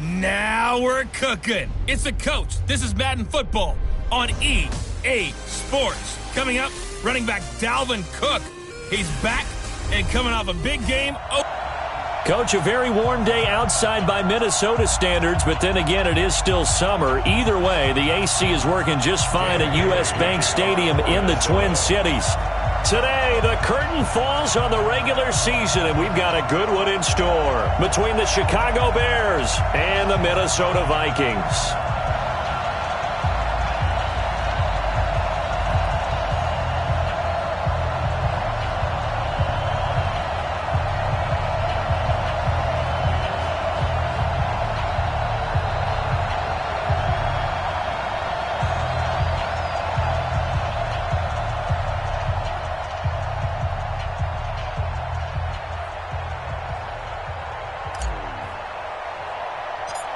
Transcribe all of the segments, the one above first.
Now we're cooking. It's the coach. This is Madden Football on EA Sports. Coming up, running back Dalvin Cook. He's back and coming off a big game. Coach, a very warm day outside by Minnesota standards, but then again, it is still summer. Either way, the AC is working just fine at U.S. Bank Stadium in the Twin Cities. Today, the curtain falls on the regular season, and we've got a good one in store between the Chicago Bears and the Minnesota Vikings.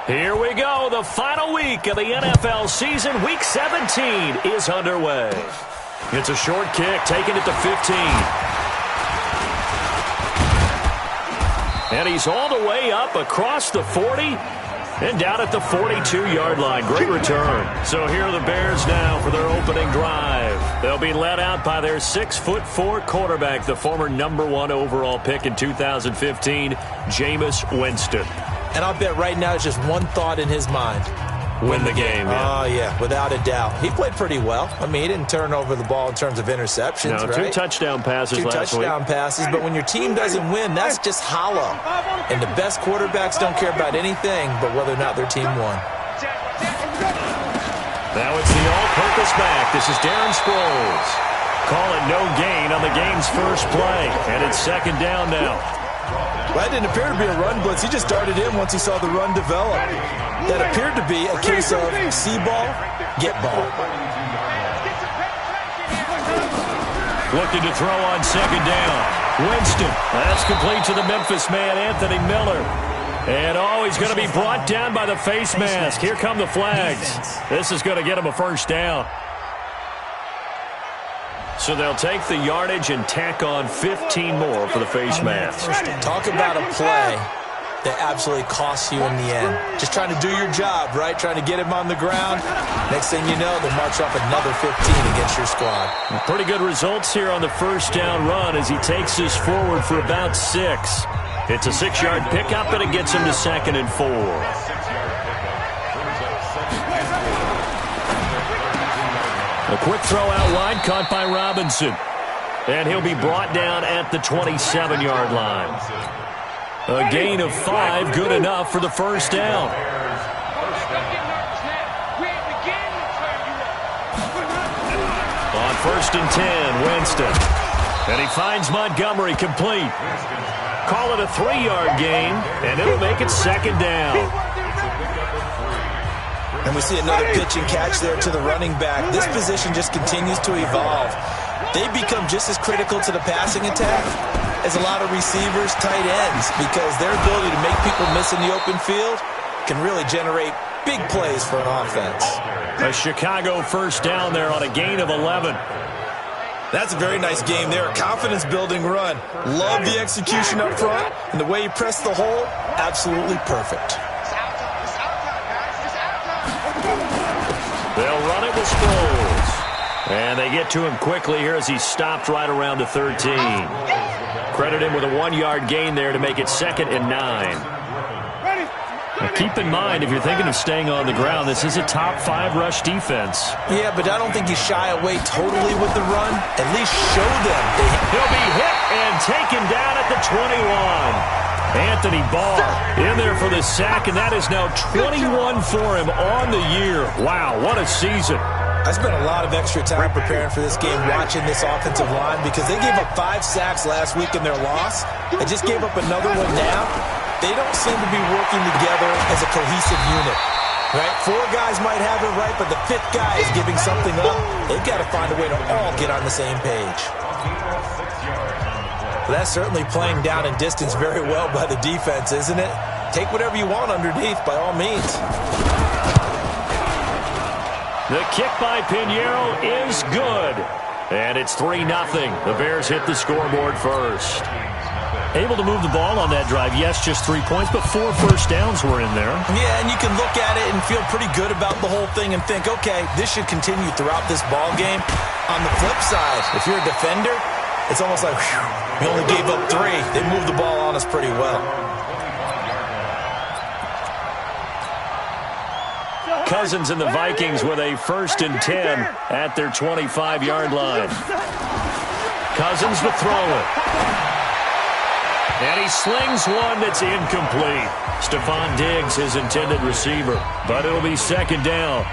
Here we go. The final week of the NFL season. Week 17 is underway. It's a short kick, taking it to 15. And he's all the way up across the 40 and down at the 42-yard line. Great return. So here are the Bears now for their opening drive. They'll be led out by their 6'4" quarterback, the former #1 overall pick in 2015, Jameis Winston. And I'll bet right now it's just one thought in his mind. Win the game. Oh, yeah, without a doubt. He played pretty well. I mean, he didn't turn over the ball in terms of interceptions, no, right? 2 touchdown passes last week. 2 touchdown passes, but when your team doesn't win, that's just hollow. And the best quarterbacks don't care about anything but whether or not their team won. Now it's the all-purpose back. This is Darren Sproles. Call it no gain on the game's first play. And it's second down now. Well, it didn't appear to be a run blitz. He just darted in once he saw the run develop. That appeared to be a case of see ball, get ball. Looking to throw on second down. Winston. That's complete to the Memphis man, Anthony Miller. And he's going to be brought down by the face mask. Here come the flags. This is going to get him a first down. So they'll take the yardage and tack on 15 more for the face mask. Talk about a play that absolutely costs you in the end. Just trying to do your job, right? Trying to get him on the ground. Next thing you know, they'll march off another 15 against your squad. Pretty good results here on the first down run as he takes this forward for about 6. It's a 6-yard pickup, and it gets him to 2nd and 4. A quick throw out wide, caught by Robinson. And he'll be brought down at the 27-yard line. A gain of 5, good enough for the first down. On 1st and 10, Winston. And he finds Montgomery complete. Call it a 3-yard gain, and it'll make it second down. And we see another pitch and catch there to the running back. This position just continues to evolve. They become just as critical to the passing attack as a lot of receivers, tight ends, because their ability to make people miss in the open field can really generate big plays for an offense. A Chicago first down there on a gain of 11. That's a very nice game there. A confidence-building run. Love the execution up front, and the way he pressed the hole, absolutely perfect. They'll run it with Sproles. And they get to him quickly here as he stopped right around the 13. Credit him with a 1-yard gain there to make it 2nd and 9. Now keep in mind, if you're thinking of staying on the ground, this is a top 5 rush defense. Yeah, but I don't think you shy away totally with the run. At least show them. He'll be hit and taken down at the 21. Anthony Barr in there for the sack, and that is now 21 for him on the year. Wow, what a season. I spent a lot of extra time preparing for this game, watching this offensive line, because they gave up 5 sacks last week in their loss. They just gave up another one now. They don't seem to be working together as a cohesive unit. Right? 4 guys might have it right, but the 5th guy is giving something up. They've got to find a way to all get on the same page. Well, that's certainly playing down in distance very well by the defense, isn't it? Take whatever you want underneath, by all means. The kick by Pinheiro is good. And it's 3-0. The Bears hit the scoreboard first. Able to move the ball on that drive. Yes, just 3 points, but 4 first downs were in there. Yeah, and you can look at it and feel pretty good about the whole thing and think, okay, this should continue throughout this ball game. On the flip side, if you're a defender, it's almost like, whew, we only gave up 3. They moved the ball on us pretty well. Cousins and the Vikings with a 1st and 10 at their 25-yard line. Cousins to throw it. And he slings one that's incomplete. Stephon Diggs, his intended receiver. But it'll be 2nd down.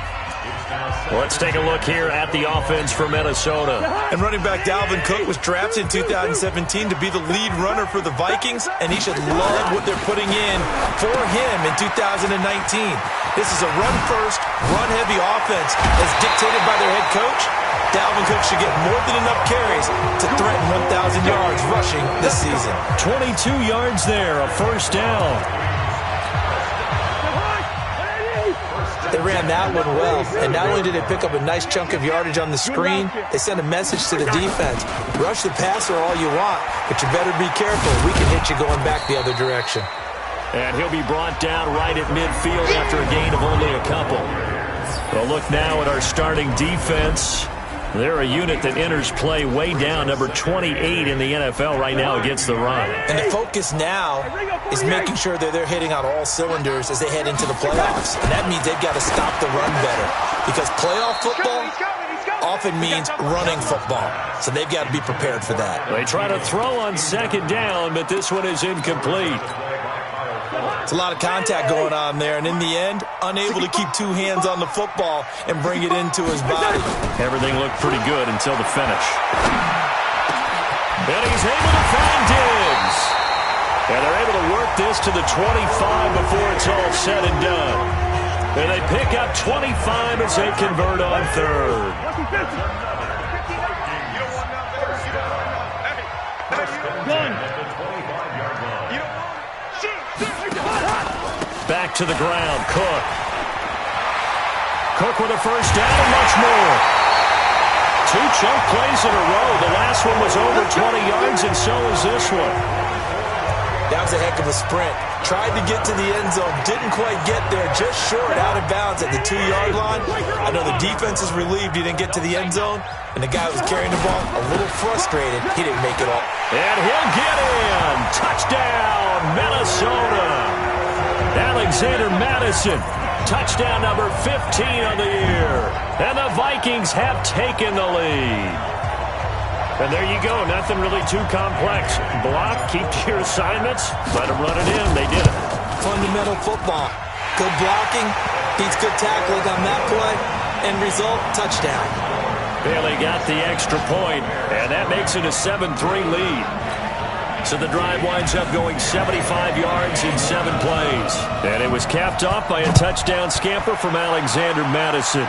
Let's take a look here at the offense for Minnesota. And running back Dalvin Cook was drafted in 2017 to be the lead runner for the Vikings, and he should love what they're putting in for him in 2019. This is a run-first, run-heavy offense as dictated by their head coach. Dalvin Cook should get more than enough carries to threaten 1,000 yards rushing this season. 22 yards there, a 1st down. They ran that one well, and not only did they pick up a nice chunk of yardage on the screen, they sent a message to the defense. Rush the passer all you want, but you better be careful. We can hit you going back the other direction. And he'll be brought down right at midfield after a gain of only a couple. Well, look now at our starting defense. They're a unit that enters play way down, number 28 in the NFL right now against the run. And the focus now is making sure that they're hitting on all cylinders as they head into the playoffs. And that means they've got to stop the run better, because playoff football often means running football. So they've got to be prepared for that. They try to throw on 2nd down, but this one is incomplete. It's a lot of contact going on there, and in the end, unable to keep 2 hands on the football and bring it into his body. Everything looked pretty good until the finish. And he's able to find Diggs. And they're able to work this to the 25 before it's all said and done. And they pick up 25 as they convert on 3rd. Back to the ground, Cook. Cook with a 1st down and much more. 2 chunk plays in a row. The last one was over 20 yards, and so is this one. That was a heck of a sprint. Tried to get to the end zone, didn't quite get there, just short, out of bounds at the 2-yard line. I know the defense is relieved he didn't get to the end zone, and the guy who was carrying the ball, a little frustrated, he didn't make it all. And he'll get in. Touchdown, Minnesota. Alexander Madison, touchdown number 15 on the year. And the Vikings have taken the lead. And there you go. Nothing really too complex. Block, keep to your assignments, let them run it in. They did it. Fundamental football. Good blocking, beats good tackling on that play. End result, touchdown. Bailey got the extra point, and that makes it a 7-3 lead. So the drive winds up going 75 yards in 7 plays. And it was capped off by a touchdown scamper from Alexander Madison.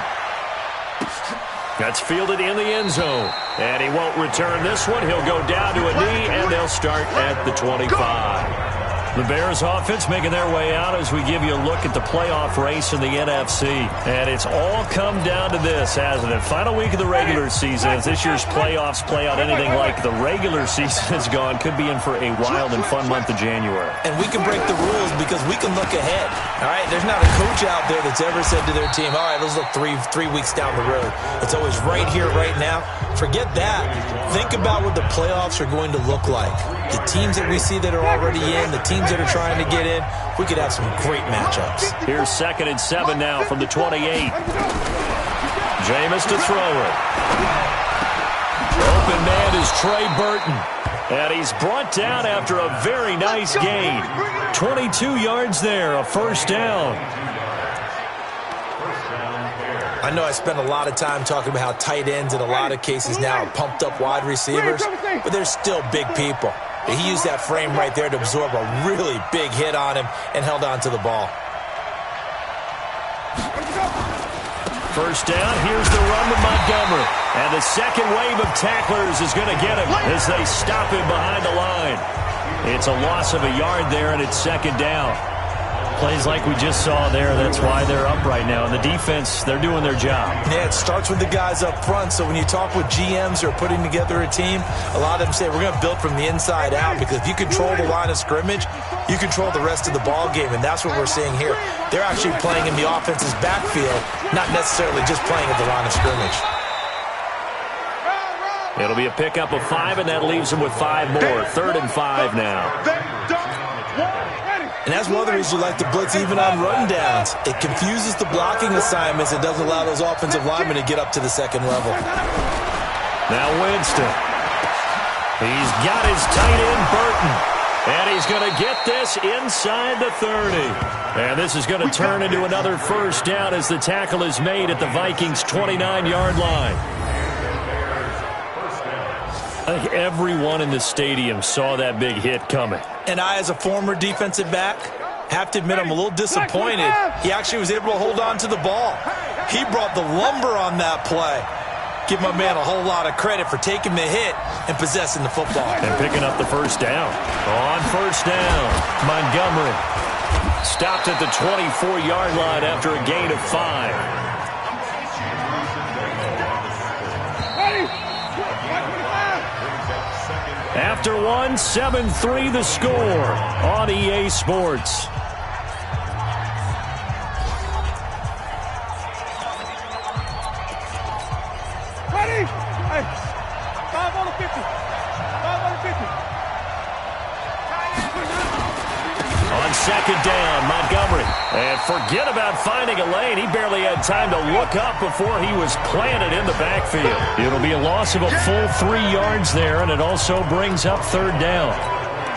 That's fielded in the end zone. And he won't return this one. He'll go down to a knee, and they'll start at the 25. The Bears offense making their way out as we give you a look at the playoff race in the NFC. And it's all come down to this, hasn't it? Final week of the regular season. As this year's playoffs play out anything like the regular season has gone, could be in for a wild and fun month of January. And we can break the rules because we can look ahead. All right, there's not a coach out there that's ever said to their team, all right, let's look three weeks down the road. It's always right here, right now. Forget that. Think about what the playoffs are going to look like. The teams that we see that are already in, the teams that are trying to get in, we could have some great matchups. Here's 2nd and 7 now from the 28. Jameis to throw it. Open man is Trey Burton. And he's brought down after a very nice gain. 22 yards there, a 1st down. I know I spent a lot of time talking about how tight ends in a lot of cases now are pumped up wide receivers, but they're still big people. He used that frame right there to absorb a really big hit on him and held on to the ball. 1st down, here's the run with Montgomery. And the second wave of tacklers is going to get him as they stop him behind the line. It's a loss of a yard there, and it's 2nd down. Plays like we just saw there, that's why they're up right now. And the defense, they're doing their job. Yeah, it starts with the guys up front. So when you talk with GMs who are putting together a team, a lot of them say we're going to build from the inside out, because if you control the line of scrimmage, you control the rest of the ball game, and that's what we're seeing here. They're actually playing in the offense's backfield, not necessarily just playing at the line of scrimmage. It'll be a pickup of 5, and that leaves them with 5 more. 3rd and 5 now. And that's one of the reasons you like to blitz even on rundowns. It confuses the blocking assignments. It doesn't allow those offensive linemen to get up to the second level. Now Winston. He's got his tight end, Burton. And he's going to get this inside the 30. And this is going to turn into another first down as the tackle is made at the Vikings' 29-yard line. I think everyone in the stadium saw that big hit coming. And I, as a former defensive back, have to admit I'm a little disappointed. He actually was able to hold on to the ball. He brought the lumber on that play. Give my man a whole lot of credit for taking the hit and possessing the football. And picking up the first down. On first down, Montgomery stopped at the 24-yard line after a gain of 5. After one, 7-3 the score on EA Sports. Ready? Hey, 5 on the 50. 5 on the 50. On second down, Montgomery. And forget about finding a lane. He barely had time to look up before he was planted in the backfield. It'll be a loss of a full 3 yards there, and it also brings up 3rd down.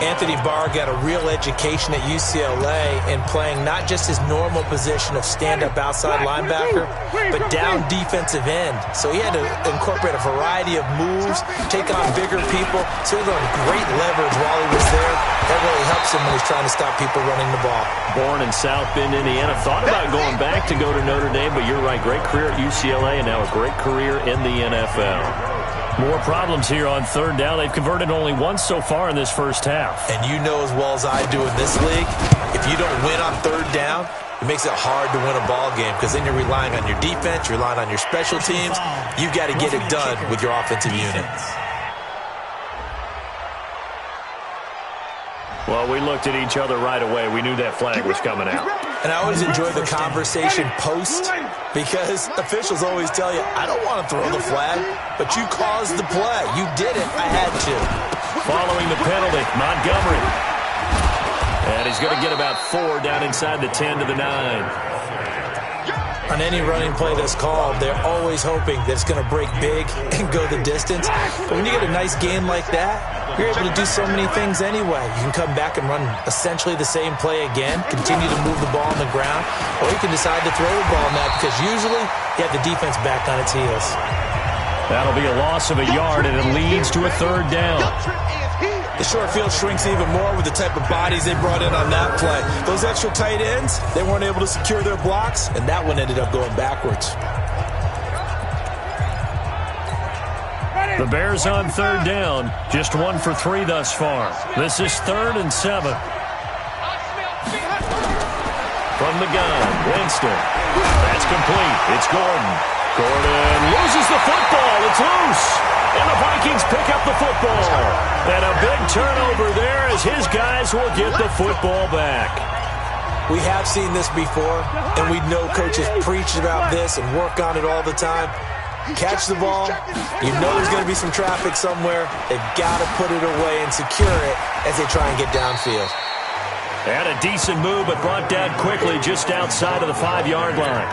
Anthony Barr got a real education at UCLA in playing not just his normal position of stand-up outside linebacker, but down defensive end. So he had to incorporate a variety of moves, take on bigger people. So he was on great leverage while he was there. That really helps him when he's trying to stop people running the ball. Born in South Bend, Indiana. Thought about going back to go to Notre Dame, but you're right. Great career at UCLA and now a great career in the NFL. More problems here on 3rd down. They've converted only once so far in this first half. And you know as well as I do in this league, if you don't win on 3rd down, it makes it hard to win a ball game, because then you're relying on your defense, you're relying on your special teams. You've got to get it done with your offensive unit. Well, we looked at each other right away. We knew that flag was coming out. And I always enjoy the conversation post, because officials always tell you, I don't want to throw the flag, but you caused the play. You did it. I had to. Following the penalty, Montgomery. And he's going to get about 4 down inside the 10 to the 9. On any running play that's called, they're always hoping that it's going to break big and go the distance. But when you get a nice game like that, you're able to do so many things anyway. You can come back and run essentially the same play again, continue to move the ball on the ground, or you can decide to throw the ball now, because usually you have the defense back on its heels. That'll be a loss of a yard, and it leads to a 3rd down. The short field shrinks even more with the type of bodies they brought in on that play. Those extra tight ends, they weren't able to secure their blocks, and that one ended up going backwards. The Bears on 3rd down, just 1 for 3 thus far. This is 3rd and 7. From the gun, Winston. That's complete. It's Gordon. Gordon loses the football. It's loose. And the Vikings pick up the football. And a big turnover there as his guys will get the football back. We have seen this before, and we know coaches preach about this and work on it all the time. Catch the ball. You know there's going to be some traffic somewhere. They've got to put it away and secure it as they try and get downfield. And a decent move, but brought down quickly just outside of the 5-yard line.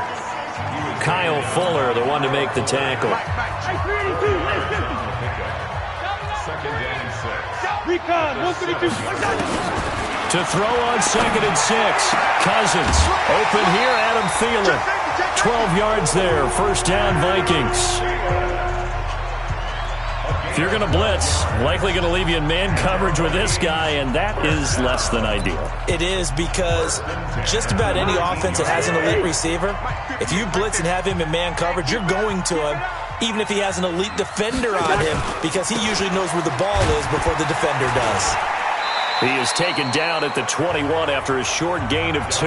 Kyle Fuller, the one to make the tackle. To throw on 2nd and 6. Cousins. Open here, Adam Thielen. 12 yards there. First down, Vikings. If you're going to blitz, likely going to leave you in man coverage with this guy, and that is less than ideal. It is, because just about any offense that has an elite receiver, if you blitz and have him in man coverage, you're going to him, even if he has an elite defender on him, because he usually knows where the ball is before the defender does. He is taken down at the 21 after a short gain of 2.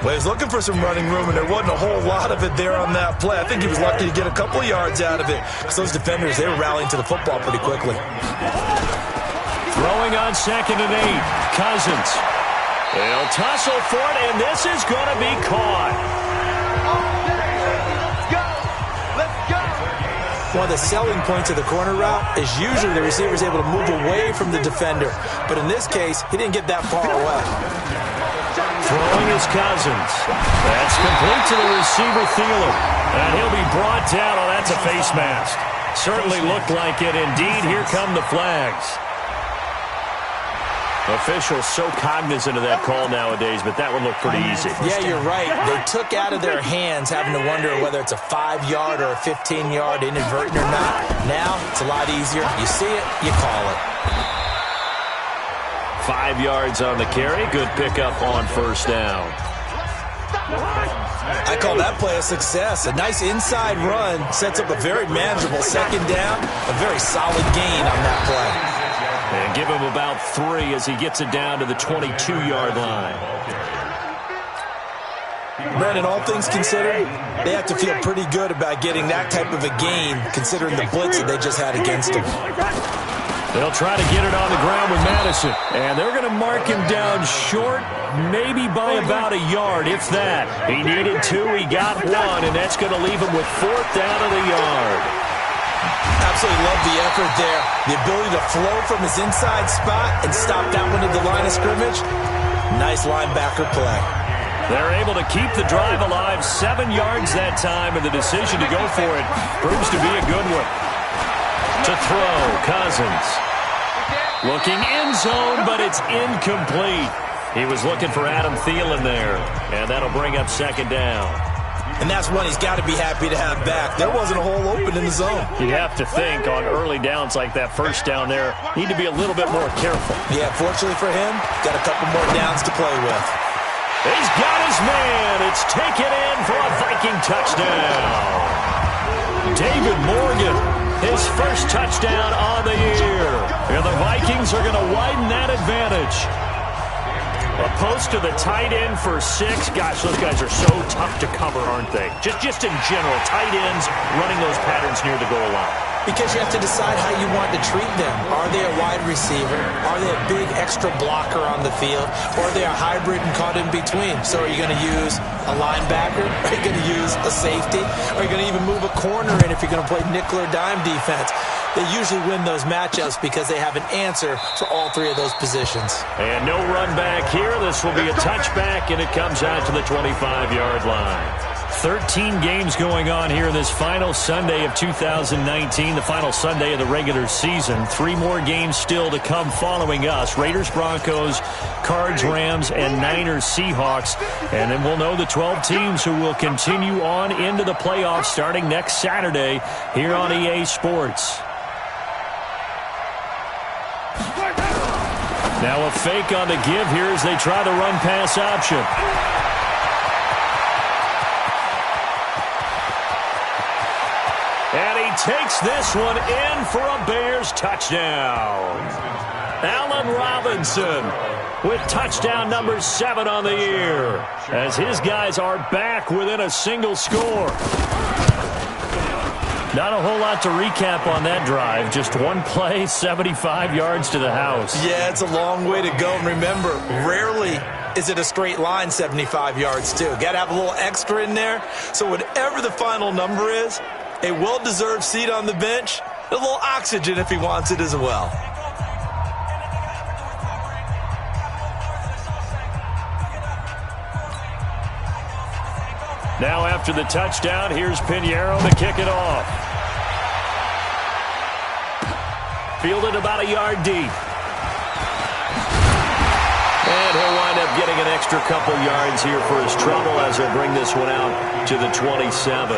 Well, he was looking for some running room, and there wasn't a whole lot of it there on that play. I think he was lucky to get a couple of yards out of it because those defenders, they were rallying to the football pretty quickly. Throwing on 2nd and 8. Cousins. They'll tussle for it, and this is going to be caught. One of the selling points of the corner route is usually the receiver is able to move away from the defender. But in this case, he didn't get that far away. Throwing is Cousins. That's complete to the receiver, Thielen. And he'll be brought down. Oh, that's a face mask. Certainly looked like it. Indeed, here come the flags. Officials so cognizant of that call nowadays, but that one looked pretty easy. Yeah, you're right. They took out of their hands having to wonder whether it's a 5-yard or a 15-yard inadvertent or not. Now, it's a lot easier. You see it, you call it. 5 yards on the carry. Good pickup on 1st down. I call that play a success. A nice inside run sets up a very manageable 2nd down. A very solid gain on that play. And give him about 3 as he gets it down to the 22-yard line. Brandon, all things considered, they have to feel pretty good about getting that type of a gain considering the blitz that they just had against them. They'll try to get it on the ground with Madison. And they're going to mark him down short, maybe by about a yard, if that. He needed 2, he got 1, and that's going to leave him with 4th down of the yard. Absolutely love the effort there. The ability to flow from his inside spot and stop that one at the line of scrimmage. Nice linebacker play. They're able to keep the drive alive. 7 yards that time, and the decision to go for it proves to be a good one. To throw, Cousins. Looking end zone, but it's incomplete. He was looking for Adam Thielen there, and that'll bring up 2nd down. And that's one he's got to be happy to have back. There wasn't a hole open in the zone. You have to think on early downs like that 1st down there, need to be a little bit more careful. Yeah, fortunately for him, got a couple more downs to play with. He's got his man. It's taken in for a Viking touchdown. David Morgan, his 1st touchdown on the year. And the Vikings are going to widen that advantage. A post to the tight end for 6. Gosh, those guys are so tough to cover, aren't they? Just in general, tight ends running those patterns near the goal line. Because you have to decide how you want to treat them. Are they a wide receiver? Are they a big extra blocker on the field? Or are they a hybrid and caught in between? So are you going to use a linebacker? Are you going to use a safety? Are you going to even move a corner in if you're going to play nickel or dime defense? They usually win those matchups because they have an answer for all 3 of those positions. And no run back here. This will be a touchback, and it comes out to the 25-yard line. 13 games going on here this final Sunday of 2019, the final Sunday of the regular season. 3 more games still to come following us. Raiders, Broncos, Cards, Rams, and Niners, Seahawks. And then we'll know the 12 teams who will continue on into the playoffs starting next Saturday here on EA Sports. Now a fake on the give here as they try the run-pass option. And he takes this one in for a Bears touchdown. Allen Robinson with touchdown number 7 on the year as his guys are back within a single score. Not a whole lot to recap on that drive. Just one play, 75 yards to the house. Yeah, it's a long way to go. And remember, rarely is it a straight line 75 yards, too. Got to have a little extra in there. So whatever the final number is, a well-deserved seat on the bench, a little oxygen if he wants it as well. Now after the touchdown, here's Pinheiro to kick it off. Fielded about a yard deep. And he'll wind up getting an extra couple yards here for his trouble as he'll bring this one out to the 27.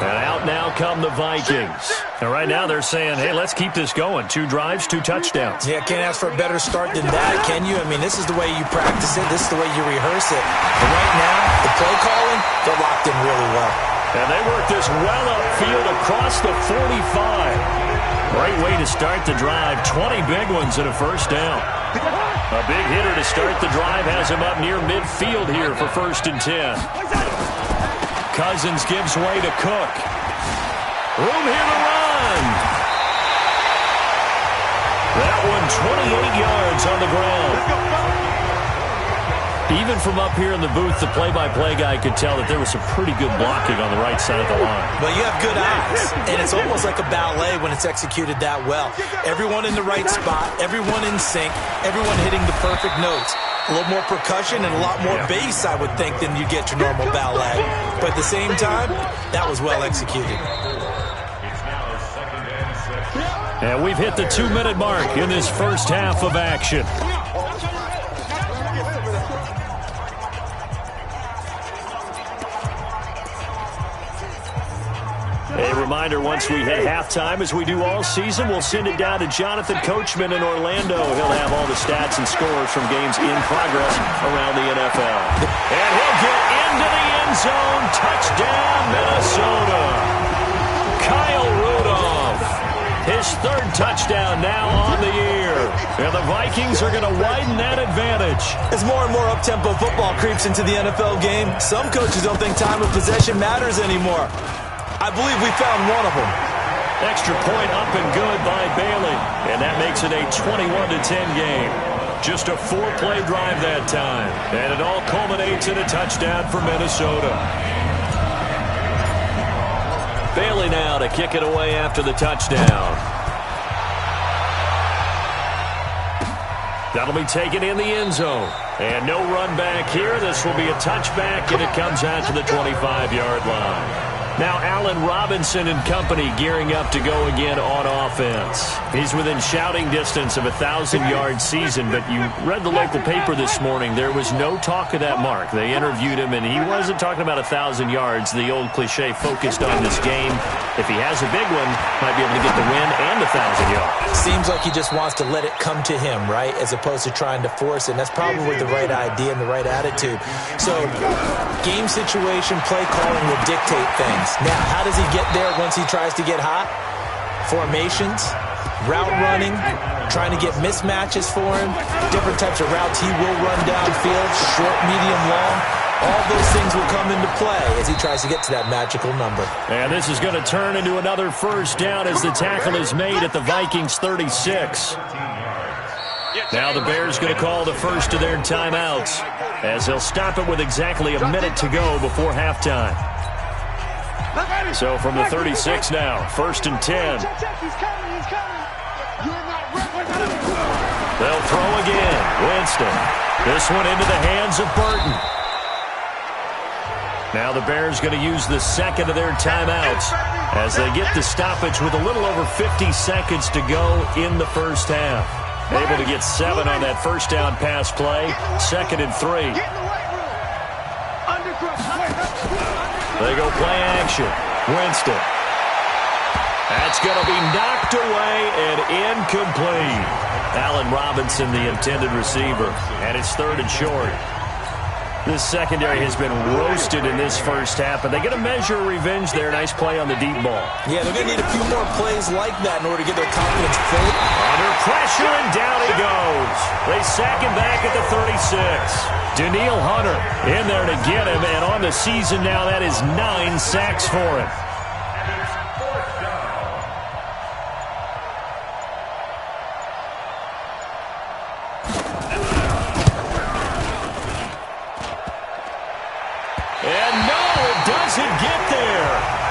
And out now come the Vikings. And right now they're saying, hey, let's keep this going. 2 drives, 2 touchdowns. Yeah, can't ask for a better start than that, can you? I mean, this is the way you practice it. This is the way you rehearse it. But right now, the play calling, they're locked in really well. And they work this well upfield across the 45. Great way to start the drive. 20 big ones and a first down. A big hitter to start the drive has him up near midfield here for 1st and 10. Cousins gives way to Cook. Room here to run. That one 28 yards on the ground. Even from up here in the booth, the play-by-play guy could tell that there was some pretty good blocking on the right side of the line. Well, you have good eyes, and it's almost like a ballet when it's executed that well. Everyone in the right spot, everyone in sync, everyone hitting the perfect notes. A little more percussion and a lot more bass, I would think, than you get your normal ballet. But at the same time, that was well executed. And we've hit the 2-minute mark in this first half of action. A reminder, once we hit halftime, as we do all season, we'll send it down to Jonathan Coachman in Orlando. He'll have all the stats and scores from games in progress around the NFL. And he'll get into the end zone. Touchdown, Minnesota. Kyle Rudolph. His 3rd touchdown now on the year. And the Vikings are going to widen that advantage. As more and more up-tempo football creeps into the NFL game, some coaches don't think time of possession matters anymore. I believe we found one of them. Extra point up and good by Bailey. And that makes it a 21-10 game. Just a 4-play drive that time. And it all culminates in a touchdown for Minnesota. Bailey now to kick it away after the touchdown. That'll be taken in the end zone. And no run back here. This will be a touchback, and it comes out to the 25-yard line. Now Allen Robinson and company gearing up to go again on offense. He's within shouting distance of a 1,000-yard season, but you read the local paper this morning. There was no talk of that mark. They interviewed him, and he wasn't talking about 1,000 yards. The old cliche focused on this game. If he has a big one, might be able to get the win and 1,000 yards. Seems like he just wants to let it come to him, right, as opposed to trying to force it. And that's probably the right idea and the right attitude. So game situation, play calling will dictate things. Now, how does he get there once he tries to get hot? Formations, route running, trying to get mismatches for him, different types of routes he will run downfield, short, medium, long. All those things will come into play as he tries to get to that magical number. And this is going to turn into another first down as the tackle is made at the Vikings 36. Now the Bears going to call the first of their timeouts as they'll stop it with exactly a minute to go before halftime. So from the 36 now, 1st and 10. They'll throw again. Winston. This one into the hands of Burton. Now the Bears going to use the second of their timeouts as they get the stoppage with a little over 50 seconds to go in the first half. Able to get 7 on that first down pass play. 2nd and 3. They go play action. Winston. That's going to be knocked away and incomplete. Allen Robinson, the intended receiver. And it's 3rd and short. This secondary has been roasted in this first half, but they're going to measure revenge there. Nice play on the deep ball. Yeah, they're going to need a few more plays like that in order to get their confidence full. Under pressure, and down he goes. They sack him back at the 36. Daniil Hunter in there to get him, and on the season now, that is 9 sacks for him.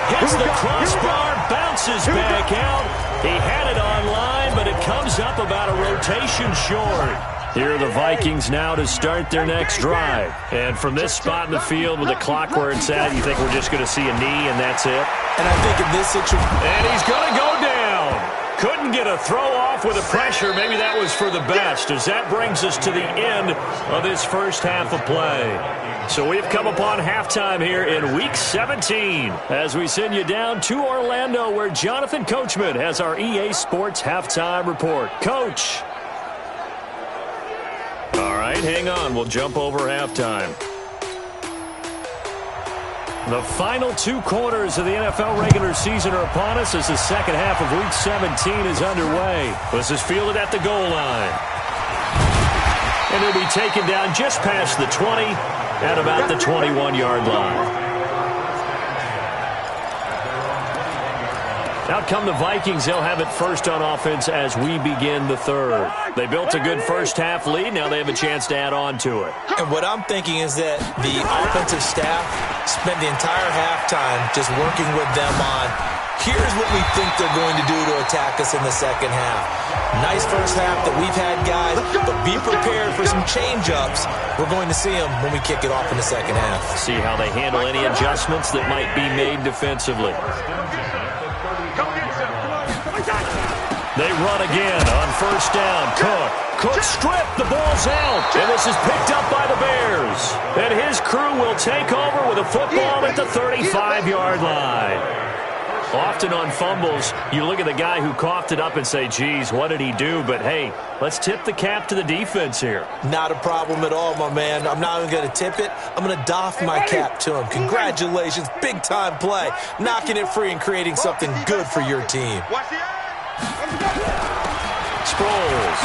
Hits the crossbar, bounces back out. He had it on line, but it comes up about a rotation short. Here are the Vikings now to start their next drive. And from this spot in the field with the clock where it's at, you think we're just going to see a knee and that's it? And I think in this situation... And he's going to go down. Couldn't get a throw off with the pressure. Maybe that was for the best, as that brings us to the end of this first half of play. So we've come upon halftime here in Week 17 as we send you down to Orlando where Jonathan Coachman has our EA Sports Halftime Report. Coach. All right, hang on. We'll jump over halftime. The final 2 quarters of the NFL regular season are upon us as the second half of Week 17 is underway. This is fielded at the goal line. And he'll be taken down just past the 20 at about the 21-yard line. Out come the Vikings. They'll have it first on offense as we begin the third. They built a good first-half lead. Now they have a chance to add on to it. And what I'm thinking is that the offensive staff spent the entire halftime just working with them on, here's what we think they're going to do to attack us in the second half. Nice first half that we've had, guys, but be prepared for some change-ups. We're going to see them when we kick it off in the second half. See how they handle any adjustments that might be made defensively. They run again on first down. Cook stripped. The ball's out. And this is picked up by the Bears. And his crew will take over with a football at the 35-yard line. Often on fumbles, you look at the guy who coughed it up and say, geez, what did he do? But, hey, let's tip the cap to the defense here. Not a problem at all, my man. I'm not even going to tip it. I'm going to doff my cap to him. Congratulations. Big-time play. Knocking it free and creating something good for your team. Sproles.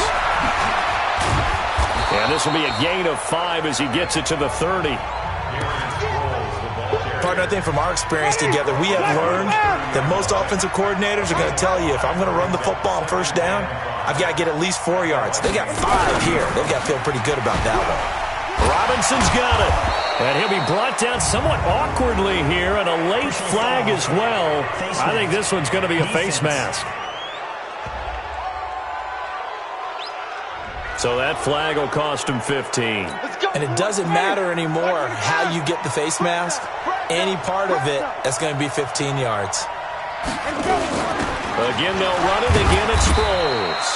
And this will be a gain of 5 as he gets it to the 30. Partner, I think from our experience together, we have learned that most offensive coordinators are going to tell you, if I'm going to run the football on first down, I've got to get at least 4 yards. They got 5 here. They've got to feel pretty good about that one. Robinson's got it. And he'll be brought down somewhat awkwardly here, and a late flag as well. I think this one's going to be a face mask. So that flag will cost him 15. And it doesn't matter anymore how you get the face mask. Any part of it, that's going to be 15 yards. Again, they'll run it. Again, it's Sproles.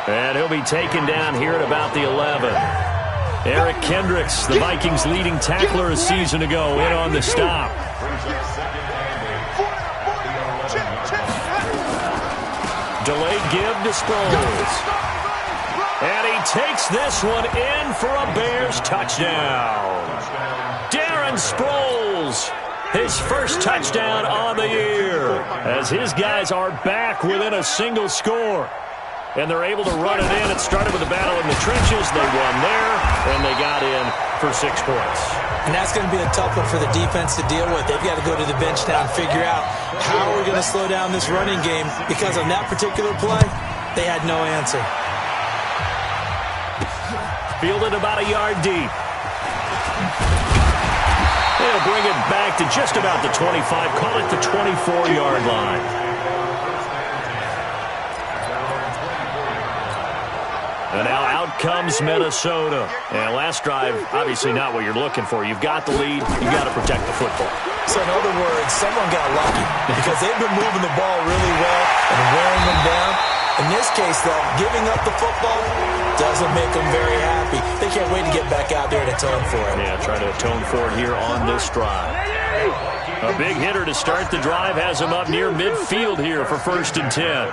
And he'll be taken down here at about the 11. Eric Kendricks, the Vikings' leading tackler a season ago, in on the stop. Delayed give to Sproles. And he takes this one in for a Bears touchdown. Darren Sproles, his first touchdown on the year, as his guys are back within a single score. And they're able to run it in. It started with a battle in the trenches. They won there, and they got in for 6 points. And that's going to be a tough one for the defense to deal with. They've got to go to the bench now and figure out how we're going to slow down this running game, because on that particular play, they had no answer. Fielded about a yard deep. They'll bring it back to just about the 25. Call it the 24-yard line. And now out comes Minnesota. And last drive, obviously not what you're looking for. You've got the lead. You've got to protect the football. So in other words, someone got lucky, because they've been moving the ball really well and wearing them down. In this case, though, giving up the football doesn't make them very happy. They can't wait to get back out there and atone for it. Yeah, try to atone for it here on this drive. A big hitter to start the drive has him up near midfield here for 1st and 10.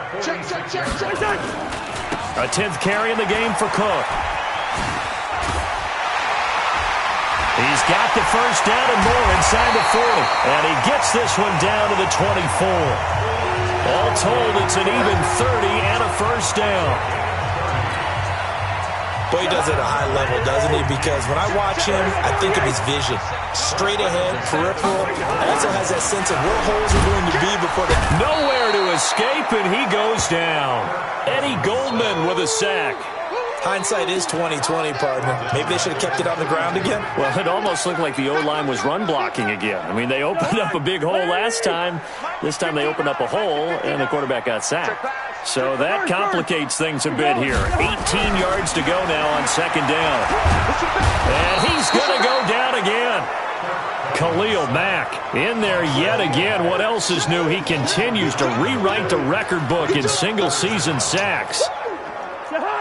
A 10th carry in the game for Cook. He's got the first down and more inside the 40. And he gets this one down to the 24. All told, it's an even 30 and a first down. Boy, he does it at a high level, doesn't he? Because when I watch him, I think of his vision. Straight ahead, peripheral. Also has that sense of where holes are going to be before the... Nowhere to escape, and he goes down. Eddie Goldman with a sack. Hindsight is 20/20, partner. Maybe they should have kept it on the ground again. Well, it almost looked like the O-line was run blocking again. I mean, they opened up a big hole last time. This time they opened up a hole, and the quarterback got sacked. So that complicates things a bit here. 18 yards to go now on 2nd down. And he's going to go down again. Khalil Mack in there yet again. What else is new? He continues to rewrite the record book in single-season sacks.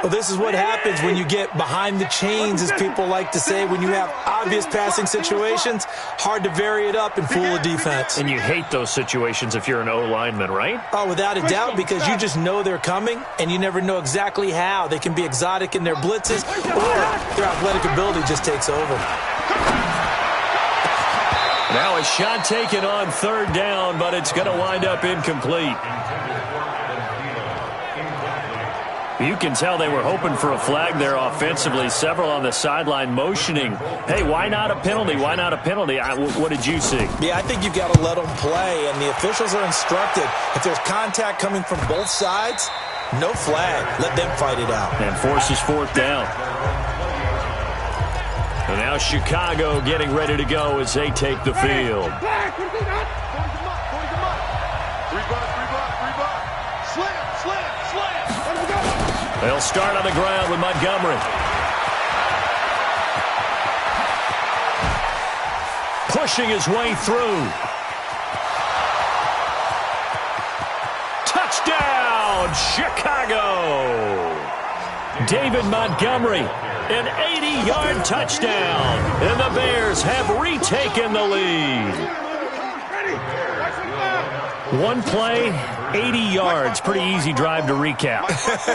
Well, this is what happens when you get behind the chains, as people like to say. When you have obvious passing situations, hard to vary it up and fool a defense. And you hate those situations if you're an O-lineman, right? Oh, without a doubt, because you just know they're coming, and you never know exactly how. They can be exotic in their blitzes, or their athletic ability just takes over. Now a shot taken on third down, but it's going to wind up incomplete. You can tell they were hoping for a flag there offensively. Several on the sideline motioning, hey, why not a penalty? Why not a penalty? What did you see? Yeah, I think you've got to let them play, and the officials are instructed. If there's contact coming from both sides, no flag. Let them fight it out. And forces fourth down. And now Chicago getting ready to go as they take the field. They'll start on the ground with Montgomery. Pushing his way through. Touchdown, Chicago! David Montgomery, an 80-yard touchdown. And the Bears have retaken the lead. One play, 80 yards. Pretty easy drive to recap.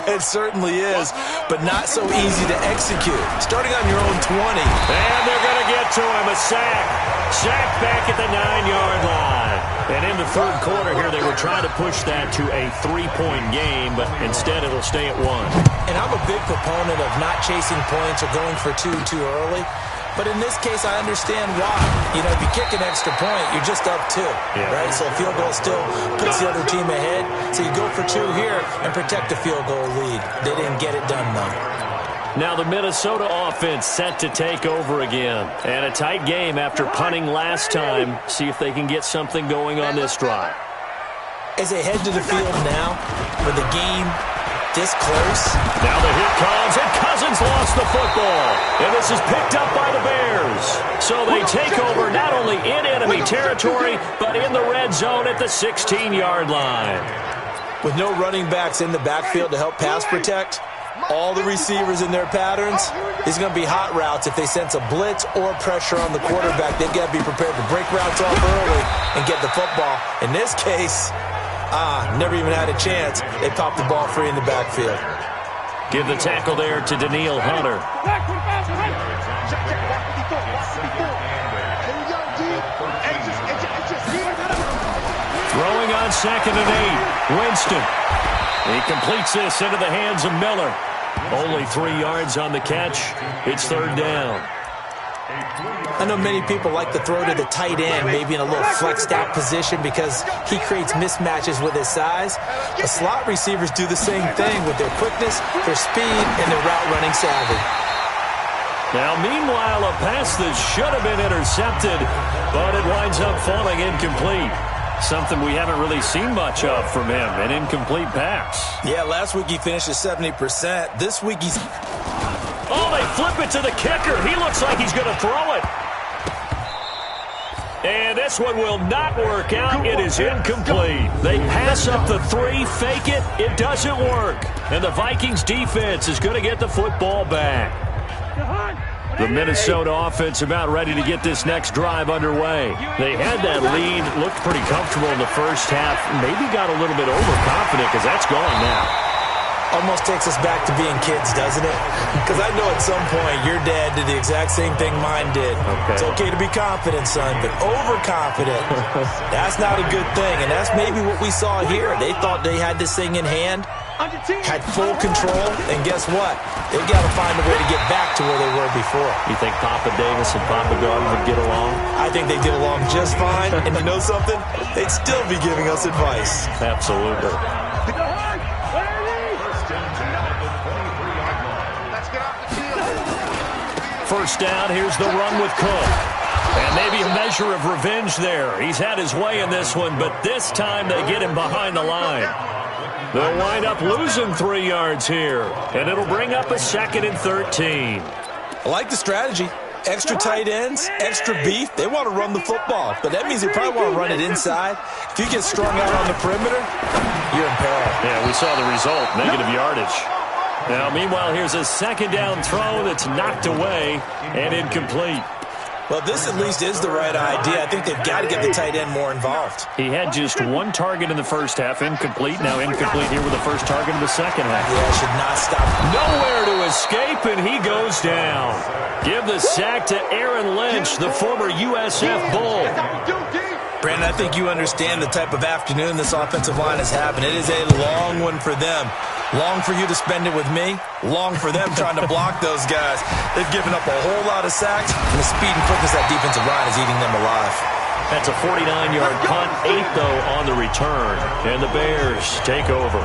It certainly is, but not so easy to execute. Starting on your own 20. And they're going to get to him. A sack. Sack back at the 9-yard line. And in the third quarter here, they were trying to push that to a 3-point game, but instead it'll stay at 1. And I'm a big proponent of not chasing points or going for two too early. But in this case, I understand why. You know, if you kick an extra point, you're just up 2, right? So a field goal still puts the other team ahead. So you go for 2 here and protect the field goal lead. They didn't get it done, though. Now the Minnesota offense set to take over again. And a tight game after punting last time. See if they can get something going on this drive. As they head to the field now, with the game this close. Now the hit comes, and Cousins lost the football. And this is picked up by the Bears. So they take over not only in enemy territory, but in the red zone at the 16-yard line. With no running backs in the backfield to help pass protect, all the receivers in their patterns, it's going to be hot routes. If they sense a blitz or pressure on the quarterback, they've got to be prepared to break routes off early and get the football. In this case, never even had a chance. They popped the ball free in the backfield. Give the tackle there to Daniil Hunter. Throwing on 2nd and 8. Winston. He completes this into the hands of Miller. Only 3 yards on the catch. It's third down. I know many people like to throw to the tight end, maybe in a little flexed out position because he creates mismatches with his size. The slot receivers do the same thing with their quickness, their speed, and their route running savvy. Now, meanwhile, a pass that should have been intercepted, but it winds up falling incomplete. Something we haven't really seen much of from him, an incomplete pass. Yeah, last week he finished at 70%. This week he's... Oh, they flip it to the kicker. He looks like he's going to throw it. And this one will not work out. It is incomplete. They pass up the 3, fake it. It doesn't work. And the Vikings defense is going to get the football back. The Minnesota offense about ready to get this next drive underway. They had that lead, looked pretty comfortable in the first half, maybe got a little bit overconfident because that's gone now. Almost takes us back to being kids, doesn't it? Because I know at some point your dad did the exact same thing mine did. Okay. It's okay to be confident, son, but overconfident, that's not a good thing. And that's maybe what we saw here. They thought they had this thing in hand, had full control, and guess what? They've got to find a way to get back to where they were before. You think Papa Davis and Papa Garden would get along? I think they get along just fine. And you know something? They'd still be giving us advice. Absolutely. First down, here's the run with Cook. And maybe a measure of revenge there. He's had his way in this one, but this time they get him behind the line. They'll wind up losing 3 yards here, and it'll bring up a 2nd and 13. I like the strategy. Extra tight ends, extra beef. They want to run the football, but that means they probably want to run it inside. If you get strung out on the perimeter, you're in peril. Yeah, we saw the result, negative yardage. Now, meanwhile, here's a 2nd down throw that's knocked away and incomplete. Well, this at least is the right idea. I think they've got to get the tight end more involved. He had just one target in the first half, incomplete. Now incomplete here with the first target in the second half. Yeah, should not stop. Nowhere to escape, and he goes down. Give the sack to Aaron Lynch, the former USF Bull. Brandon, I think you understand the type of afternoon this offensive line is having. It is a long one for them. Long for you to spend it with me. Long for them trying to block those guys. They've given up a whole lot of sacks, and the speed and quickness that defensive line is eating them alive. That's a 49-yard punt, 8, though, on the return. And the Bears take over.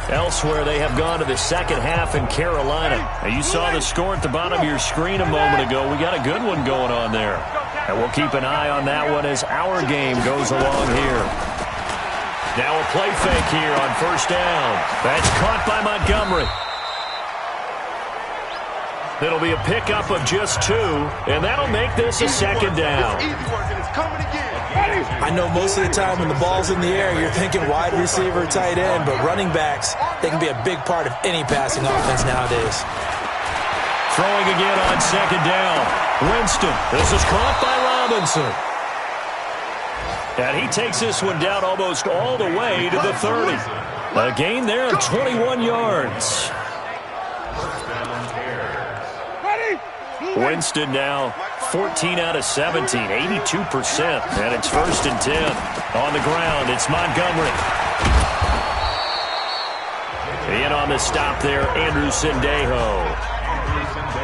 Elsewhere, they have gone to the second half in Carolina. Now, you saw the score at the bottom of your screen a moment ago. We got a good one going on there. And we'll keep an eye on that one as our game goes along here. Now a play fake here on first down. That's caught by Montgomery. It'll be a pickup of just 2, and that'll make this a second down. I know most of the time when the ball's in the air, you're thinking wide receiver, tight end, but running backs, they can be a big part of any passing offense nowadays. Throwing again on second down. Winston. This is caught by Robinson. And he takes this one down almost all the way to the 30. A gain there of 21 yards. Winston now 14 out of 17, 82%. And it's 1st and 10. On the ground, it's Montgomery. In on the stop there, Andrew Sendejo.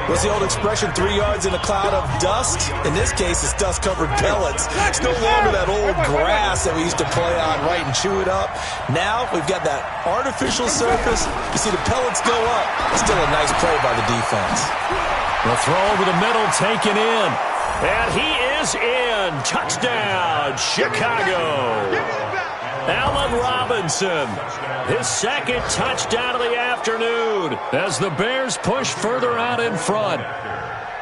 What's the old expression, 3 yards in a cloud of dust? In this case, it's dust-covered pellets. It's no longer that old grass that we used to play on, right, and chew it up. Now we've got that artificial surface. You see the pellets go up. Still a nice play by the defense. The throw over the middle taken in. And he is in. Touchdown, Chicago. Allen Robinson, his second touchdown of the afternoon as the Bears push further out in front.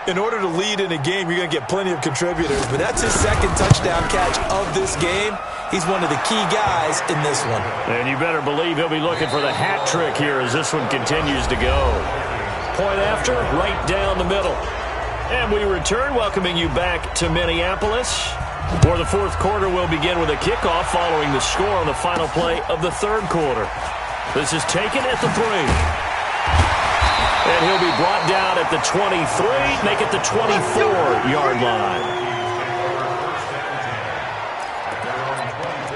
In order to lead in a game, you're going to get plenty of contributors, but that's his second touchdown catch of this game. He's one of the key guys in this one. And you better believe he'll be looking for the hat trick here as this one continues to go. Point after, right down the middle. And we return, welcoming you back to Minneapolis. For the fourth quarter, we'll begin with a kickoff following the score on the final play of the third quarter. This is taken at the 3. And he'll be brought down at the 23, make it the 24-yard line.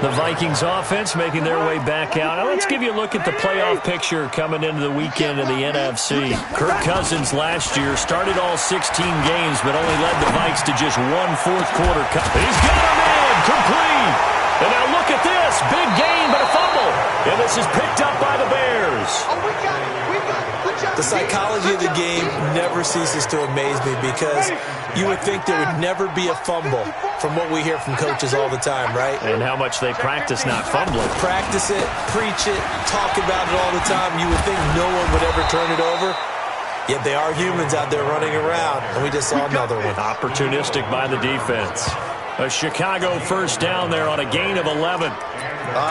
The Vikings offense making their way back out. Now let's give you a look at the playoff picture coming into the weekend in the NFC. Kirk Cousins last year started all 16 games, but only led the Vikes to just 1 fourth-quarter cut. He's got him in, complete. And now look at this, big gain, but a fumble. And this is picked up by the Bears. The psychology of the game never ceases to amaze me because you would think there would never be a fumble from what we hear from coaches all the time, right? And how much they practice not fumbling. Practice it, preach it, talk about it all the time. You would think no one would ever turn it over. Yet they are humans out there running around, and we just saw another one. Opportunistic by the defense. A Chicago first down there on a gain of 11.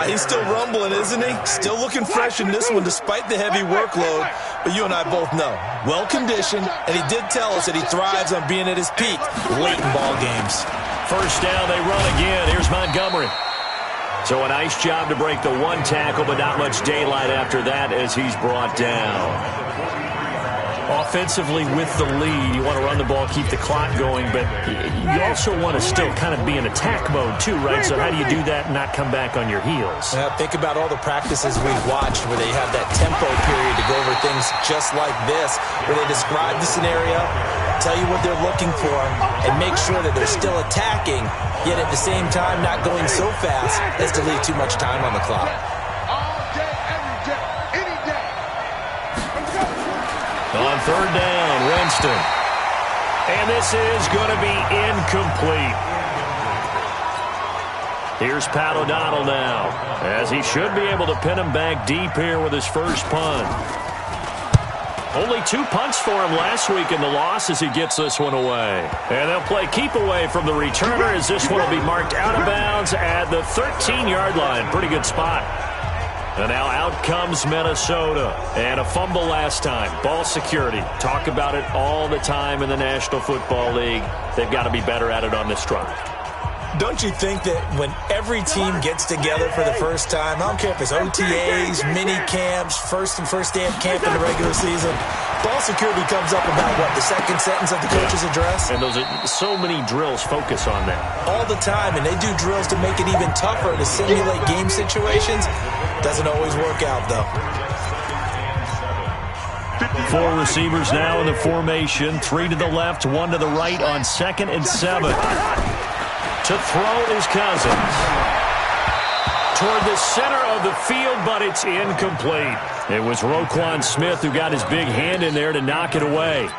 He's still rumbling, isn't he? Still looking fresh in this one despite the heavy workload. But you and I both know, well-conditioned, and he did tell us that he thrives on being at his peak late in ball games. First down, they run again. Here's Montgomery. So a nice job to break the 1 tackle, but not much daylight after that as he's brought down. Offensively with the lead, you want to run the ball, keep the clock going, but you also want to still kind of be in attack mode too, right? So how do you do that and not come back on your heels? Yeah, think about all the practices we've watched where they have that tempo period to go over things just like this, where they describe the scenario, tell you what they're looking for, and make sure that they're still attacking, yet at the same time not going so fast as to leave too much time on the clock. On third down, Winston. And this is going to be incomplete. Here's Pat O'Donnell now, as he should be able to pin him back deep here with his first punt. Only 2 punts for him last week in the loss as he gets this one away. And they'll play keep away from the returner as this one will be marked out of bounds at the 13-yard line. Pretty good spot. And now out comes Minnesota. And a fumble last time. Ball security. Talk about it all the time in the National Football League. They've got to be better at it on this drive. Don't you think that when every team gets together for the first time, I don't care if it's OTAs, mini camps, first day of camp in the regular season, ball security comes up about, what, the second sentence of the coach's address? And those are so many drills focus on that. All the time, and they do drills to make it even tougher to simulate game situations. Doesn't always work out, though. 4 receivers now in the formation. 3 to the left, 1 to the right on 2nd and 7. To throw is Cousins. Toward the center of the field, but it's incomplete. It was Roquan Smith who got his big hand in there to knock it away.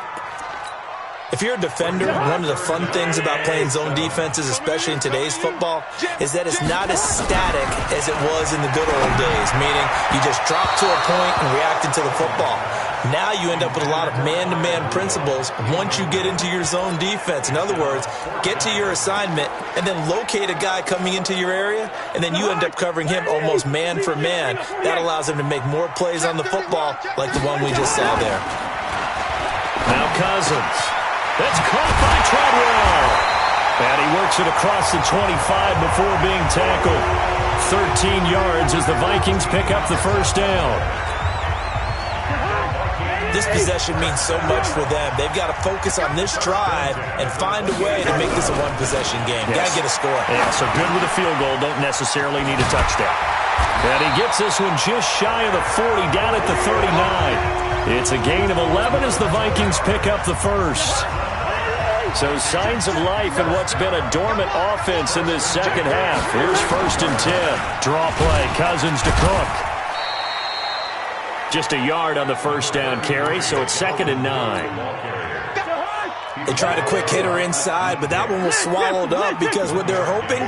If you're a defender, one of the fun things about playing zone defenses, especially in today's football, is that it's not as static as it was in the good old days, meaning you just drop to a point and react into the football. Now you end up with a lot of man-to-man principles once you get into your zone defense. In other words, get to your assignment and then locate a guy coming into your area, and then you end up covering him almost man for man. That allows him to make more plays on the football like the one we just saw there. Now Cousins. That's caught by Treadwell. And he works it across the 25 before being tackled. 13 yards as the Vikings pick up the first down. This possession means so much for them. They've got to focus on this drive and find a way to make this a one-possession game. Yes. Got to get a score. Yeah, so good with a field goal. Don't necessarily need a touchdown. And he gets this one just shy of the 40, down at the 39. It's a gain of 11 as the Vikings pick up the first. So signs of life in what's been a dormant offense in this second half. Here's 1st and 10. Draw play. Cousins to Cook. Just a yard on the first down carry, so it's 2nd and 9. They tried a quick hitter inside, but that one was swallowed up because what they're hoping,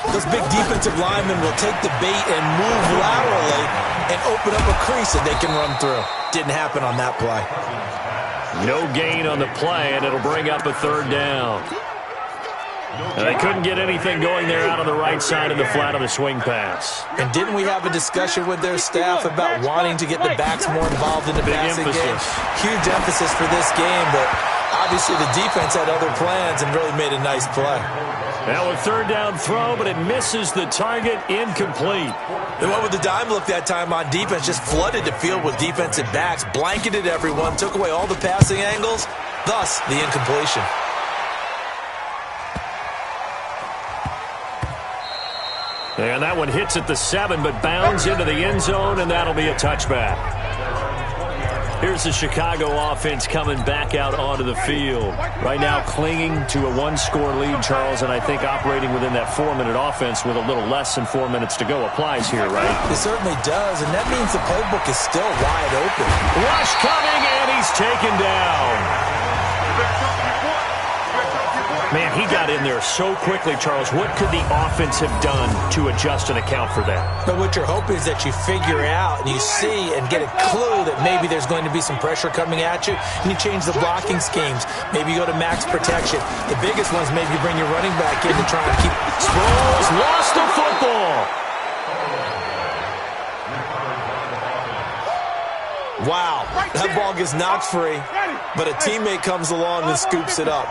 those big defensive linemen will take the bait and move laterally and open up a crease that they can run through. Didn't happen on that play. No gain on the play, and it'll bring up a 3rd down. And they couldn't get anything going there out on the right side of the flat of the swing pass. And didn't we have a discussion with their staff about wanting to get the backs more involved in the passing game? Huge emphasis for this game, but obviously the defense had other plans and really made a nice play. Now a 3rd down throw, but it misses the target, incomplete. They went with the dime look that time on defense, just flooded the field with defensive backs, blanketed everyone, took away all the passing angles, thus the incompletion. And that one hits at the 7, but bounds into the end zone, and that'll be a touchback. Here's the Chicago offense coming back out onto the field. Right now clinging to a 1-score lead, Charles, and I think operating within that 4-minute offense with a little less than 4 minutes to go applies here, right? It certainly does, and that means the playbook is still wide open. Rush coming, and he's taken down. Man, he got in there so quickly, Charles. What could the offense have done to adjust and account for that? But what you're hoping is that you figure out and you see and get a clue that maybe there's going to be some pressure coming at you, and you change the blocking schemes. Maybe you go to max protection. The biggest ones, maybe you bring your running back in to try and keep... Sproles lost the football. Wow, that ball gets knocked free, but a teammate comes along and scoops it up.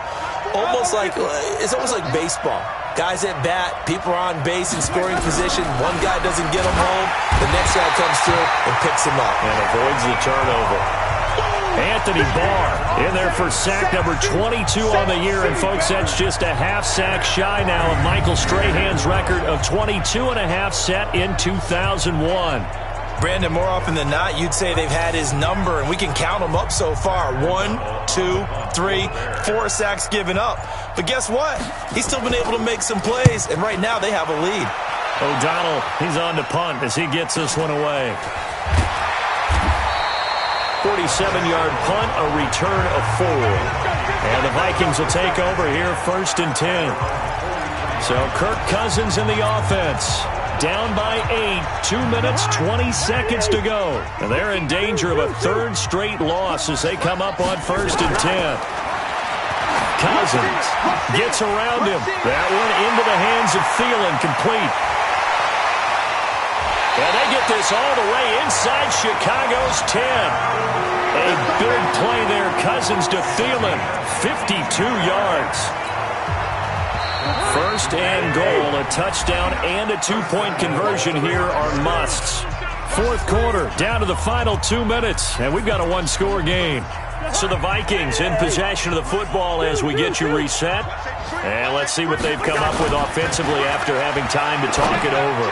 It's almost like baseball. Guys at bat, people are on base in scoring position. One guy doesn't get him home. The next guy comes through and picks him up. And avoids the turnover. Anthony Barr in there for sack number 22 on the year. And, folks, that's just a half sack shy now of Michael Strahan's record of 22.5 set in 2001. Brandon, more often than not, you'd say they've had his number, and we can count them up so far. 1, 2, 3, 4 sacks given up. But guess what? He's still been able to make some plays, and right now they have a lead. O'Donnell, he's on to punt as he gets this one away. 47-yard punt, a return of 4. And the Vikings will take over here 1st and 10. So Kirk Cousins in the offense. Down by 8, 2 minutes, 20 seconds to go. And they're in danger of a 3rd straight loss as they come up on 1st and 10. Cousins gets around him. That one into the hands of Thielen, complete. And they get this all the way inside Chicago's 10. A big play there. Cousins to Thielen. 52 yards. First and goal. A touchdown and a two-point conversion here are musts. Fourth quarter, down to the final 2 minutes, and we've got a one-score game. So the Vikings in possession of the football as we get you reset. And let's see what they've come up with offensively after having time to talk it over.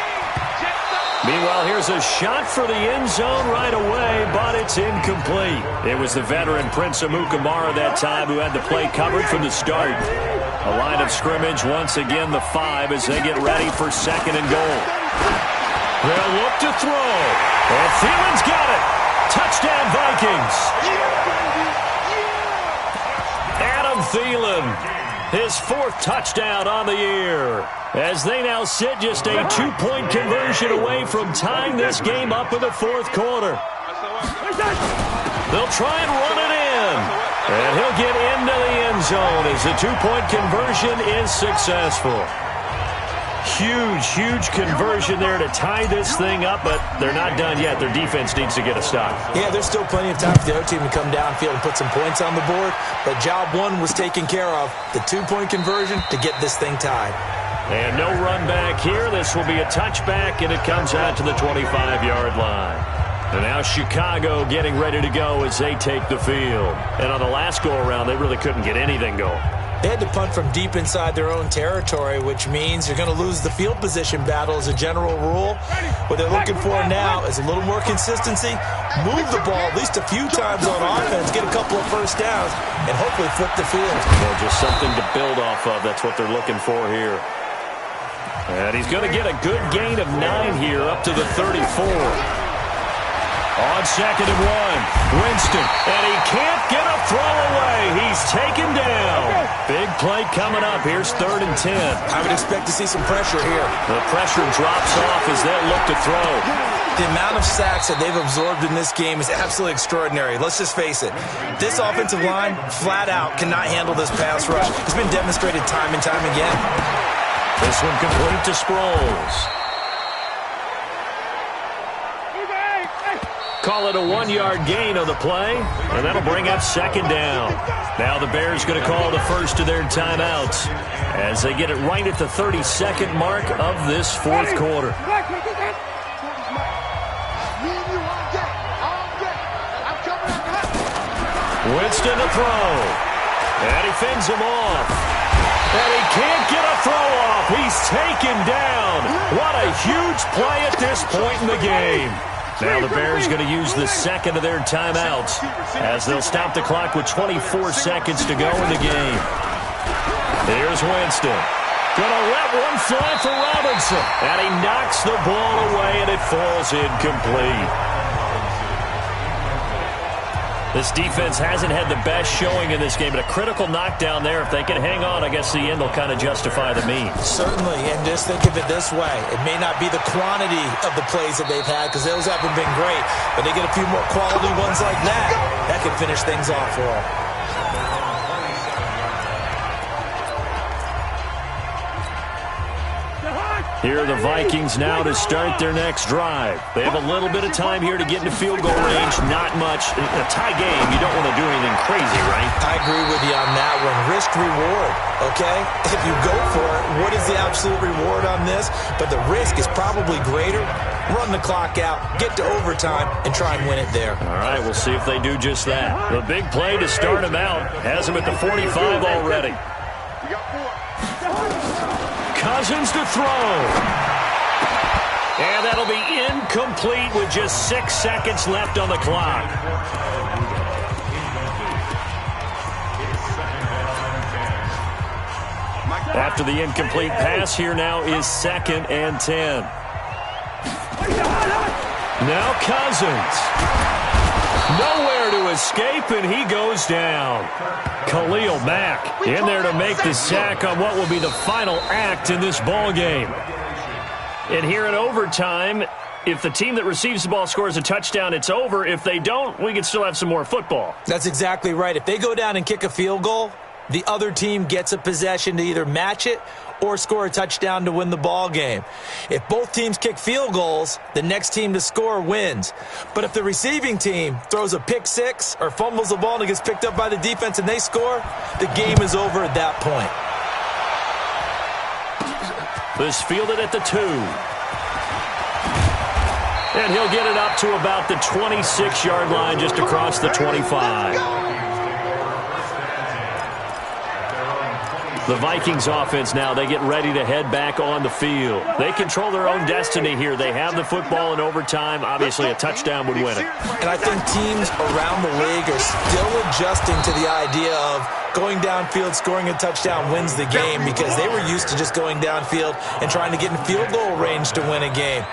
Meanwhile, here's a shot for the end zone right away, but it's incomplete. It was the veteran Prince Amukamara that time who had the play covered from the start. A line of scrimmage, once again the 5 as they get ready for second and goal. They'll look to throw. And Thielen's got it. Touchdown, Vikings. Adam Thielen, his 4th touchdown on the year. As they now sit just a 2-point conversion away from tying this game up in the fourth quarter. They'll try and run it in. And he'll get into the end zone as the 2-point conversion is successful. Huge conversion there to tie this thing up, but they're not done yet. Their defense needs to get a stop. Yeah, there's still plenty of time for the other team to come downfield and put some points on the board, but job 1 was taken care of. The 2-point conversion to get this thing tied. And no run back here. This will be a touchback, and it comes out to the 25-yard line. And now Chicago getting ready to go as they take the field. And on the last go-around, they really couldn't get anything going. They had to punt from deep inside their own territory, which means you're going to lose the field position battle as a general rule. What they're looking for now is a little more consistency, move the ball at least a few times on offense, get a couple of first downs, and hopefully flip the field. Well, just something to build off of. That's what they're looking for here. And he's going to get a good gain of 9 here up to the 34. On second and 1, Winston, and he can't get a throw away. He's taken down. Big play coming up. Here's 3rd and 10. I would expect to see some pressure here. The pressure drops off as they look to throw. The amount of sacks that they've absorbed in this game is absolutely extraordinary. Let's just face it. This offensive line, flat out, cannot handle this pass rush. It's been demonstrated time and time again. This one complete to Sproles. Call it a 1-yard gain on the play, and that'll bring up second down. Now the Bears going to call the first of their timeouts as they get it right at the 32nd mark of this fourth quarter. Winston to throw, and he fends him off. And he can't get a throw off. He's taken down. What a huge play at this point in the game. Now the Bears going to use the second of their timeouts as they'll stop the clock with 24 seconds to go in the game. Here's Winston. Going to let one fly for Robinson. And he knocks the ball away, and it falls incomplete. This defense hasn't had the best showing in this game, but a critical knockdown there. If they can hang on, I guess the end will kind of justify the means. Certainly, and just think of it this way. It may not be the quantity of the plays that they've had, because those haven't been great, but they get a few more quality ones like that. That can finish things off for them. Here are the Vikings now to start their next drive. They have a little bit of time here to get into field goal range. Not much. A tie game, you don't want to do anything crazy, right? I agree with you on that one. Risk-reward, okay? If you go for it, what is the absolute reward on this? But the risk is probably greater. Run the clock out, get to overtime, and try and win it there. All right, we'll see if they do just that. The big play to start him out has him at the 45 already. Cousins to throw. And that'll be incomplete with just 6 seconds left on the clock. After the incomplete pass, here now is 2nd and 10. Now Cousins. Nowhere to escape, and he goes down. Khalil Mack in there to make the sack on what will be the final act in this ball game. And here in overtime, if the team that receives the ball scores a touchdown, it's over. If they don't, we can still have some more football. That's exactly right. If they go down and kick a field goal, the other team gets a possession to either match it or score a touchdown to win the ball game. If both teams kick field goals, the next team to score wins. But if the receiving team throws a pick six or fumbles the ball and it gets picked up by the defense and they score, the game is over at that point. This fielded at the 2. And he'll get it up to about the 26-yard line, just across the 25. The Vikings offense now, they get ready to head back on the field. They control their own destiny here. They have the football in overtime. Obviously, a touchdown would win it. And I think teams around the league are still adjusting to the idea of going downfield, scoring a touchdown wins the game, because they were used to just going downfield and trying to get in field goal range to win a game.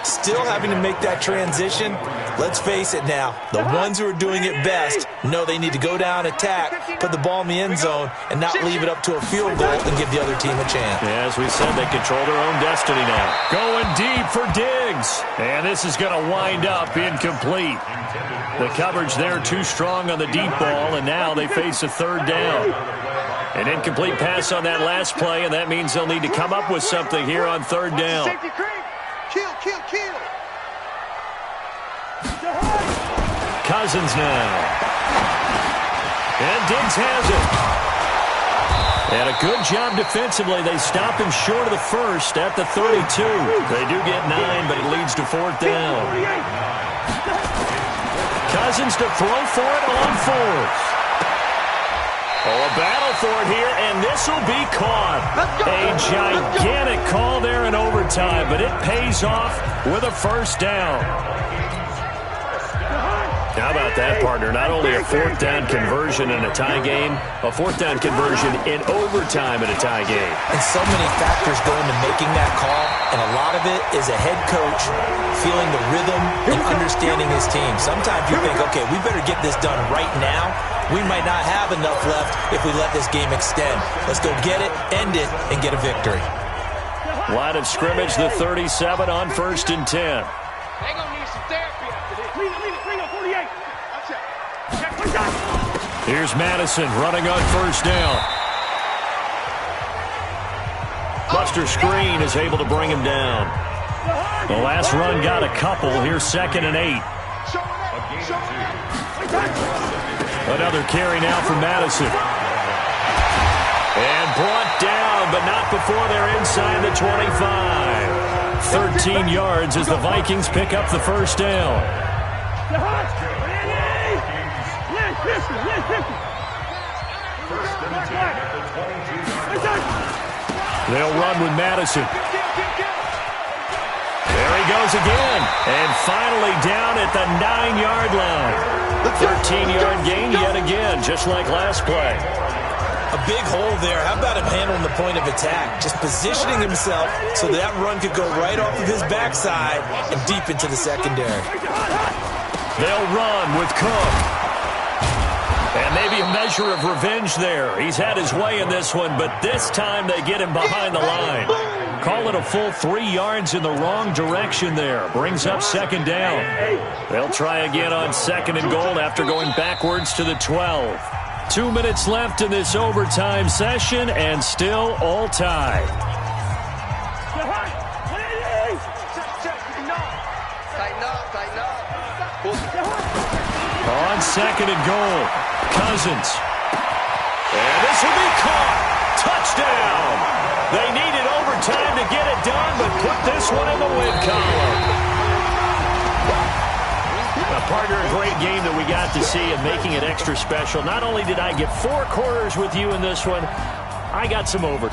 Still having to make that transition. Let's face it now, the ones who are doing it best know they need to go down, attack, put the ball in the end zone, and not leave it up to a field goal and give the other team a chance. Yeah, as we said, they control their own destiny now. Going deep for Diggs. And this is going to wind up incomplete. The coverage there too strong on the deep ball, and now they face a third down. An incomplete pass on that last play, and that means they'll need to come up with something here on third down. Kill. Cousins now. And Diggs has it. And a good job defensively. They stop him short of the first at the 32. They do get 9, but it leads to fourth down. Cousins to throw for it on fourth. Oh, a battle for it here, and this will be caught. A gigantic call there in overtime, but it pays off with a first down. How about that, partner? Not only a fourth down conversion in a tie game, a fourth down conversion in overtime in a tie game. And so many factors go into making that call, and a lot of it is a head coach feeling the rhythm and understanding his team. Sometimes you think, okay, we better get this done right now. We might not have enough left if we let this game extend. Let's go get it, end it, and get a victory. Line of scrimmage, the 37 on 1st and 10. They're gonna need some therapy after this. Lean on 48. Here's Madison running on first down. Buster Screen is able to bring him down. The last run got a couple. Here's 2nd and 8. Another carry now for Madison. And brought down, but not before they're inside the 25. 13 yards as the Vikings pick up the first down. They'll run with Madison. There he goes again. And finally down at the 9-yard line. 13-yard gain yet again, just like last play. A big hole there. How about him handling the point of attack? Just positioning himself so that run could go right off of his backside and deep into the secondary. They'll run with Cook. And maybe a measure of revenge there. He's had his way in this one, but this time they get him behind the line. Call it a full 3 yards in the wrong direction there. Brings up 2nd down. They'll try again on 2nd and goal after going backwards to the 12. 2 minutes left in this overtime session, and still all tied. On 2nd and goal, Cousins. And this will be caught. Touchdown. They needed overtime to get it done, but put this one in the win column. Partner, a great game that we got to see and making it extra special. Not only did I get 4 quarters with you in this one, I got some over.